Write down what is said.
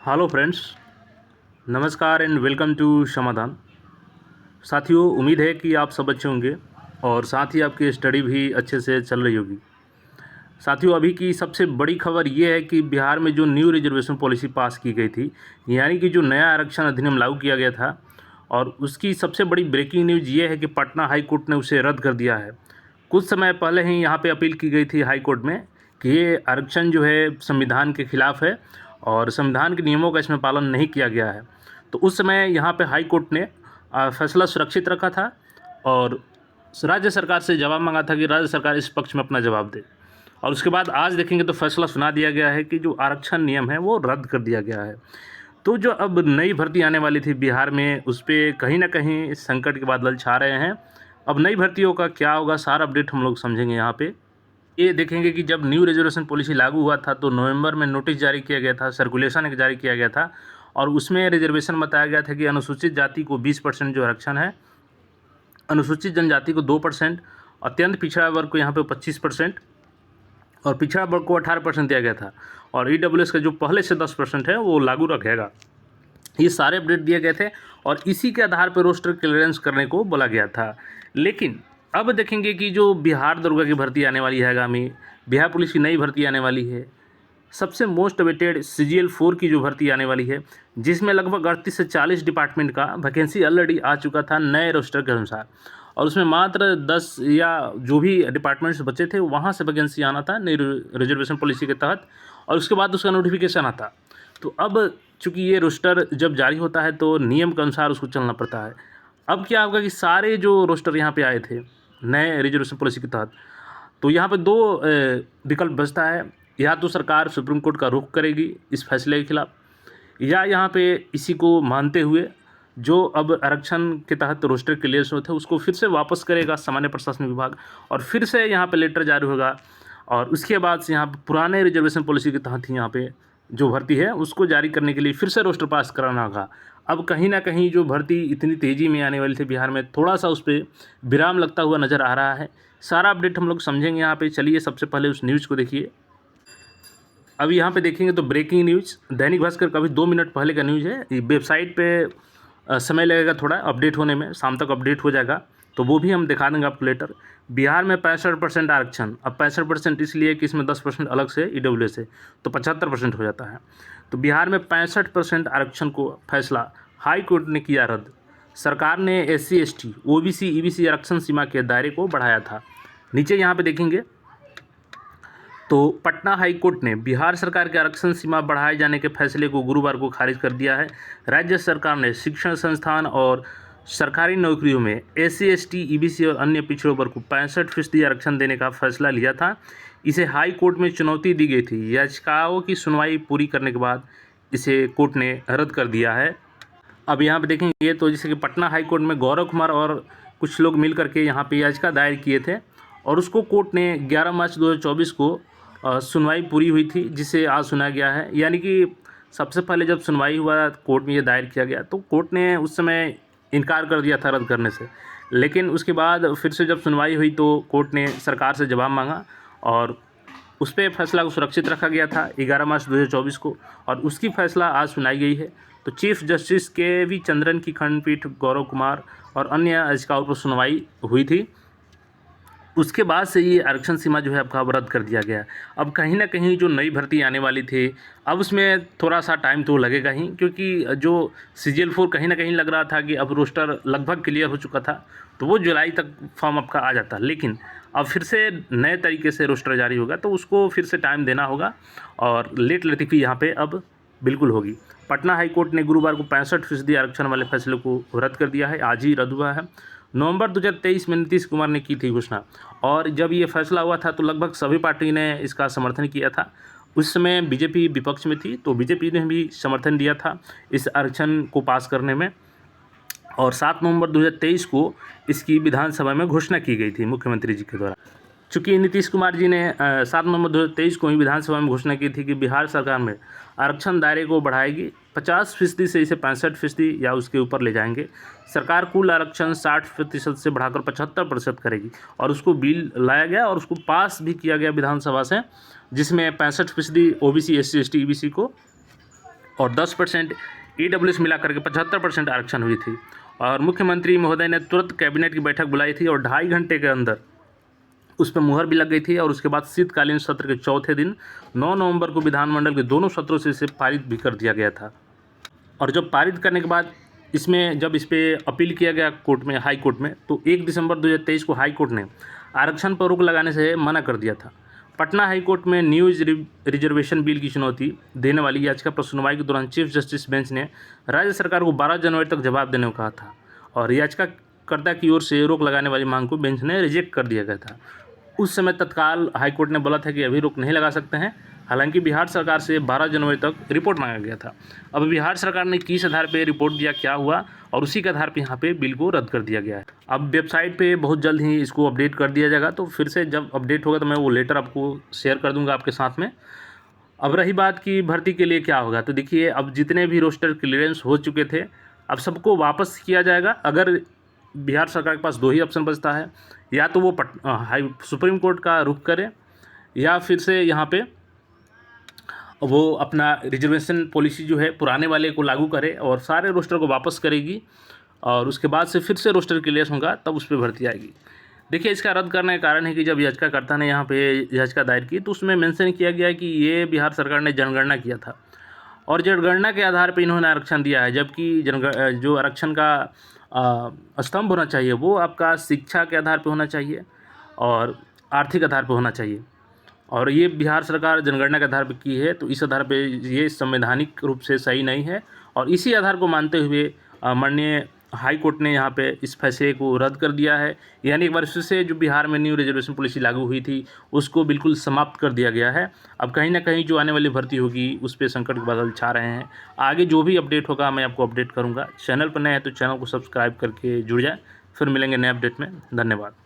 Hello friends, नमस्कार and welcome to समाधान। साथियों, उम्मीद है कि आप सब अच्छे होंगे और साथ ही आपकी स्टडी भी अच्छे से चल रही होगी। साथियों, अभी की सबसे बड़ी खबर ये है कि बिहार में जो न्यू रिजर्वेशन पॉलिसी पास की गई थी, यानी कि जो नया आरक्षण अधिनियम लागू किया गया था, और उसकी सबसे बड़ी ब्रेकिंग न्यूज़ ये है कि पटना हाई कोर्ट ने उसे रद्द कर दिया है। कुछ समय पहले ही यहाँ पे अपील की गई थी हाई कोर्ट में कि ये आरक्षण जो है संविधान के खिलाफ है और संविधान के नियमों का इसमें पालन नहीं किया गया है। तो उस समय यहाँ पे हाई कोर्ट ने फैसला सुरक्षित रखा था और राज्य सरकार से जवाब मांगा था कि राज्य सरकार इस पक्ष में अपना जवाब दे। और उसके बाद आज देखेंगे तो फैसला सुना दिया गया है कि जो आरक्षण नियम है वो रद्द कर दिया गया है। तो जो अब नई भर्ती आने वाली थी बिहार में, उस पर कहीं ना कहीं संकट के बादल छा रहे हैं। अब नई भर्तियों का क्या होगा, सारा अपडेट हम लोग समझेंगे यहाँ पे। ये देखेंगे कि जब न्यू रिजर्वेशन पॉलिसी लागू हुआ था तो नवंबर में नोटिस जारी किया गया था, सर्कुलेशन एक जारी किया गया था और उसमें रिजर्वेशन बताया गया था कि अनुसूचित जाति को 20% जो आरक्षण है, अनुसूचित जनजाति को 2%, अत्यंत पिछड़ा वर्ग को यहाँ पे 25% और पिछड़ा वर्ग को 18% दिया गया था और ईडब्ल्यूएस का जो पहले से 10% है वो लागू रखेगा। ये सारे अपडेट दिए गए थे और इसी के आधार पर रोस्टर क्लियरेंस करने को बोला गया था। लेकिन अब देखेंगे कि जो बिहार दरोगा की भर्ती आने वाली है, आगामी बिहार पुलिस की नई भर्ती आने वाली है, सबसे मोस्ट अवेटेड CGL 4 की जो भर्ती आने वाली है, जिसमें लगभग 38 से 40 डिपार्टमेंट का वैकेंसी ऑलरेडी आ चुका था नए रोस्टर के अनुसार और उसमें मात्र 10 या जो भी डिपार्टमेंट्स बचे थे वहाँ से वैकेंसी आना था नई रिजर्वेशन पॉलिसी के तहत और उसके बाद उसका नोटिफिकेशन आता। तो अब चूँकि ये रोस्टर जब जारी होता है तो नियम के अनुसार उसको चलना पड़ता है। अब क्या होगा कि सारे जो रोस्टर यहाँ पे आए थे नए रिजर्वेशन पॉलिसी के तहत, तो यहाँ पे दो विकल्प बचता है। या तो सरकार सुप्रीम कोर्ट का रुख करेगी इस फैसले के खिलाफ, या यहाँ पे इसी को मानते हुए जो अब आरक्षण के तहत रोस्टर क्लियर होते हैं उसको फिर से वापस करेगा सामान्य प्रशासन विभाग और फिर से यहाँ पे लेटर जारी होगा और उसके बाद से यहाँ पे पुराने रिजर्वेशन पॉलिसी के तहत ही यहाँ पे जो भर्ती है उसको जारी करने के लिए फिर से रोस्टर पास कराना होगा। अब कहीं ना कहीं जो भर्ती इतनी तेज़ी में आने वाली थी बिहार में, थोड़ा सा उस पर विराम लगता हुआ नज़र आ रहा है। सारा अपडेट हम लोग समझेंगे यहाँ पे। चलिए सबसे पहले उस न्यूज़ को देखिए। अब यहाँ पे देखेंगे तो ब्रेकिंग न्यूज़ दैनिक भास्कर का भी 2 मिनट पहले का न्यूज़ है। ये वेबसाइट पे समय लगेगा थोड़ा अपडेट होने में, शाम तक अपडेट हो जाएगा तो वो भी हम दिखा देंगे आपको लेटर। बिहार में 65% आरक्षण, अब 65% इसलिए कि इसमें 10% अलग से ईडब्ल्यूएस है तो 75% हो जाता है। तो बिहार में 65% आरक्षण को फैसला हाई कोर्ट ने किया रद्द। सरकार ने SC ST OBC EBC आरक्षण सीमा के दायरे को बढ़ाया था। नीचे यहाँ पे देखेंगे तो पटना हाई कोर्ट ने बिहार सरकार के आरक्षण सीमा बढ़ाए जाने के फैसले को गुरुवार को खारिज कर दिया है। राज्य सरकार ने शिक्षण संस्थान और सरकारी नौकरियों में SC ST EBC और अन्य पिछड़े वर्ग को 65% आरक्षण देने का फैसला लिया था। इसे हाई कोर्ट में चुनौती दी गई थी। याचिकाओं की सुनवाई पूरी करने के बाद इसे कोर्ट ने रद्द कर दिया है। अब यहाँ पे देखेंगे तो जैसे कि पटना हाई कोर्ट में गौरव कुमार और कुछ लोग मिल करके यहाँ पे याचिका दायर किए थे और उसको कोर्ट ने 11 मार्च 2024 को सुनवाई पूरी हुई थी, जिसे आज सुना गया है। यानी कि सबसे पहले जब सुनवाई हुआ कोर्ट में ये दायर किया गया तो कोर्ट ने उस समय इनकार कर दिया था रद्द करने से, लेकिन उसके बाद फिर से जब सुनवाई हुई तो कोर्ट ने सरकार से जवाब मांगा और उस पर फैसला को सुरक्षित रखा गया था 11 मार्च 2024 को और उसकी फैसला आज सुनाई गई है। तो चीफ जस्टिस KV चंद्रन की खंडपीठ गौरव कुमार और अन्य याचिकाओं पर सुनवाई हुई थी। उसके बाद से ये आरक्षण सीमा जो है आपका अब रद्द कर दिया गया। अब कहीं ना कहीं जो नई भर्ती आने वाली थी अब उसमें थोड़ा सा टाइम तो लगेगा ही, क्योंकि जो CGL 4 कहीं ना कहीं लग रहा था कि अब रोस्टर लगभग क्लियर हो चुका था तो वो जुलाई तक फॉर्म आपका आ जाता, लेकिन अब फिर से नए तरीके से रोस्टर जारी होगा तो उसको फिर से टाइम देना होगा और लेट लतीफ़ी यहाँ पे अब बिल्कुल होगी। पटना हाई कोर्ट ने गुरुवार को 65% आरक्षण वाले फैसले को रद्द कर दिया है, आज ही रद्द हुआ है। नवंबर 2023 में नीतीश कुमार ने की थी घोषणा और जब ये फैसला हुआ था तो लगभग सभी पार्टी ने इसका समर्थन किया था। उस समय बीजेपी विपक्ष में थी तो बीजेपी ने भी समर्थन दिया था इस आरक्षण को पास करने में और 7 नवंबर 2023 को इसकी विधानसभा में घोषणा की गई थी मुख्यमंत्री जी के द्वारा। चूँकि नीतीश कुमार जी ने 7 नवंबर 2023 को ही विधानसभा में घोषणा की थी कि बिहार सरकार में आरक्षण दायरे को बढ़ाएगी, 50% से इसे 65% या उसके ऊपर ले जाएंगे। सरकार कुल आरक्षण 60% से बढ़ाकर 75% करेगी और उसको बिल लाया गया और उसको पास भी किया गया विधानसभा से, जिसमें 65% OBC SC ST EBC को और 10% EWS मिला करके 75% आरक्षण हुई थी। और मुख्यमंत्री महोदय ने तुरंत कैबिनेट की बैठक बुलाई थी और 2.5 घंटे के अंदर उस पर मुहर भी लग गई थी। और उसके बाद शीतकालीन सत्र के चौथे दिन 9 नवंबर को विधानमंडल के दोनों सत्रों से इसे पारित भी कर दिया गया था। और जब पारित करने के बाद जब इस पर अपील किया गया कोर्ट में, हाई कोर्ट में, तो 1 दिसंबर 2023 को हाई कोर्ट ने आरक्षण पर रोक लगाने से मना कर दिया था। पटना हाई कोर्ट में न्यू रिजर्वेशन बिल की चुनौती देने वाली याचिका पर सुनवाई के दौरान चीफ जस्टिस बेंच ने राज्य सरकार को 12 जनवरी तक जवाब देने को कहा था और याचिकाकर्ता की ओर से रोक लगाने वाली मांग को बेंच ने रिजेक्ट कर दिया गया था। उस समय तत्काल हाईकोर्ट ने बोला था कि अभी रोक नहीं लगा सकते हैं। हालांकि बिहार सरकार से 12 जनवरी तक रिपोर्ट मांगा गया था। अब बिहार सरकार ने किस आधार पर रिपोर्ट दिया, क्या हुआ, और उसी के आधार पर यहाँ पे बिल को रद्द कर दिया गया है। अब वेबसाइट पे बहुत जल्द ही इसको अपडेट कर दिया जाएगा, तो फिर से जब अपडेट होगा तो मैं वो लेटर आपको शेयर कर दूँगा आपके साथ में। अब रही बात कि भर्ती के लिए क्या होगा, तो देखिए अब जितने भी रोस्टर क्लियरेंस हो चुके थे अब सबको वापस किया जाएगा। अगर बिहार सरकार के पास 2 ही ऑप्शन बचता है, या तो वो सुप्रीम कोर्ट का रुख करे या फिर से यहाँ पे वो अपना रिजर्वेशन पॉलिसी जो है पुराने वाले को लागू करे और सारे रोस्टर को वापस करेगी और उसके बाद से फिर से रोस्टर क्लियर होगा तब उस पर भर्ती आएगी। देखिए इसका रद्द करने का कारण है कि जब याचिकाकर्ता ने यहाँ पे याचिका दायर की तो उसमें मेंशन किया गया कि ये बिहार सरकार ने जनगणना किया था और जनगणना के आधार पर इन्होंने आरक्षण दिया है, जबकि जो आरक्षण का स्तंभ होना चाहिए वो आपका शिक्षा के आधार पर होना चाहिए और आर्थिक आधार पर होना चाहिए। और ये बिहार सरकार जनगणना के आधार पर की है, तो इस आधार पे ये संवैधानिक रूप से सही नहीं है। और इसी आधार को मानते हुए माननीय हाई कोर्ट ने यहाँ पे इस फैसले को रद्द कर दिया है। यानी एक बार फिर से जो बिहार में न्यू रिजर्वेशन पॉलिसी लागू हुई थी उसको बिल्कुल समाप्त कर दिया गया है। अब कहीं ना कहीं जो आने वाली भर्ती होगी उस पर संकट के बादल छा रहे हैं। आगे जो भी अपडेट होगा मैं आपको अपडेट करूँगा। चैनल पर नए हैं तो चैनल को सब्सक्राइब करके जुड़ जाए। फिर मिलेंगे नए अपडेट में। धन्यवाद।